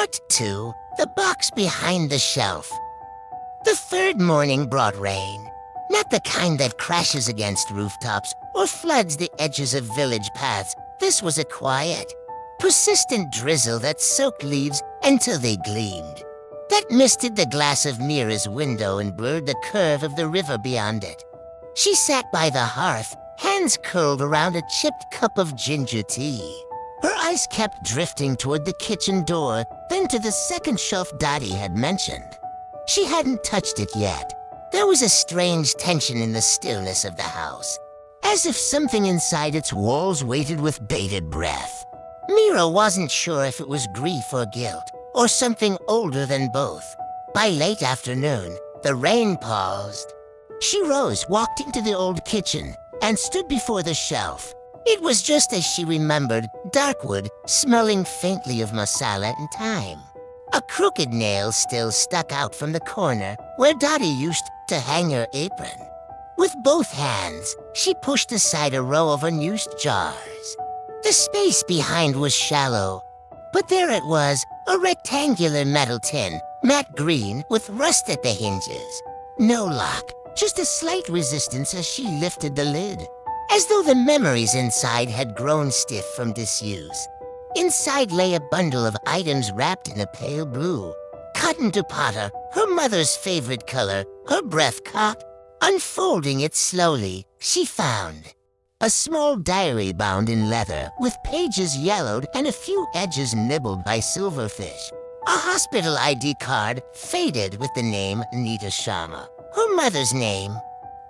Part 2. The Box Behind the Shelf. The third morning brought rain. Not the kind that crashes against rooftops or floods the edges of village paths. This was a quiet, persistent drizzle that soaked leaves until they gleamed. That misted the glass of Meera's window and blurred the curve of the river beyond it. She sat by the hearth, hands curled around a chipped cup of ginger tea. Her eyes kept drifting toward the kitchen door, then to the second shelf Dottie had mentioned. She hadn't touched it yet. There was a strange tension in the stillness of the house, as if something inside its walls waited with bated breath. Meera wasn't sure if it was grief or guilt, or something older than both. By late afternoon, the rain paused. She rose, walked into the old kitchen, and stood before the shelf. It was just as she remembered, dark wood, smelling faintly of masala and thyme. A crooked nail still stuck out from the corner where Dottie used to hang her apron. With both hands, she pushed aside a row of unused jars. The space behind was shallow, but there it was, a rectangular metal tin, matte green with rust at the hinges. No lock, just a slight resistance as she lifted the lid, as though the memories inside had grown stiff from disuse. Inside lay a bundle of items wrapped in a pale blue. Cotton to Potter, her mother's favorite color, her breath caught. Unfolding it slowly, she found a small diary bound in leather, with pages yellowed and a few edges nibbled by silverfish. A hospital ID card, faded with the name Nita Sharma, her mother's name.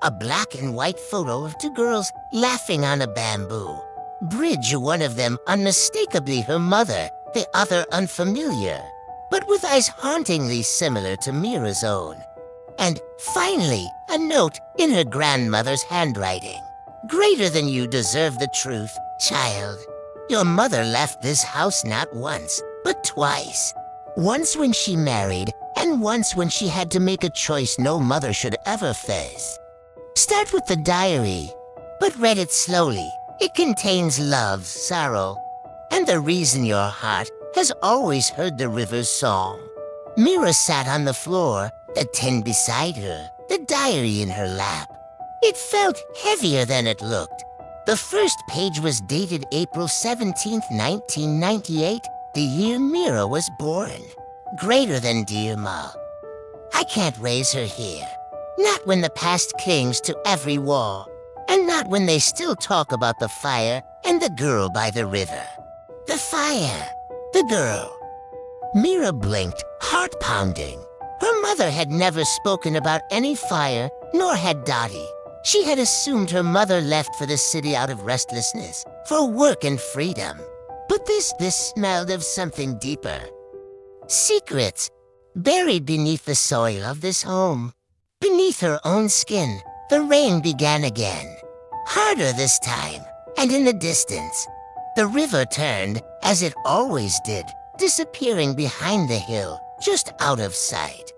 A black and white photo of two girls laughing on a bamboo. Bridge, one of them unmistakably her mother, the other unfamiliar, but with eyes hauntingly similar to Meera's own. And finally, a note in her grandmother's handwriting. Greater than you deserve the truth, child. Your mother left this house not once, but twice. Once when she married, and once when she had to make a choice no mother should ever face. Start with the diary, but read it slowly. It contains love, sorrow, and the reason your heart has always heard the river's song. Meera sat on the floor, the tin beside her, the diary in her lap. It felt heavier than it looked. The first page was dated April 17th, 1998, the year Meera was born. Greater than Dear Ma. I can't raise her here. Not when the past clings to every wall, and not when they still talk about the fire and the girl by the river. The fire, the girl. Meera blinked, heart pounding. Her mother had never spoken about any fire, nor had Dottie. She had assumed her mother left for the city out of restlessness, for work and freedom. But this smelled of something deeper. Secrets, buried beneath the soil of this home. Beneath her own skin, the rain began again. Harder this time, and in the distance, the river turned, as it always did, disappearing behind the hill, just out of sight.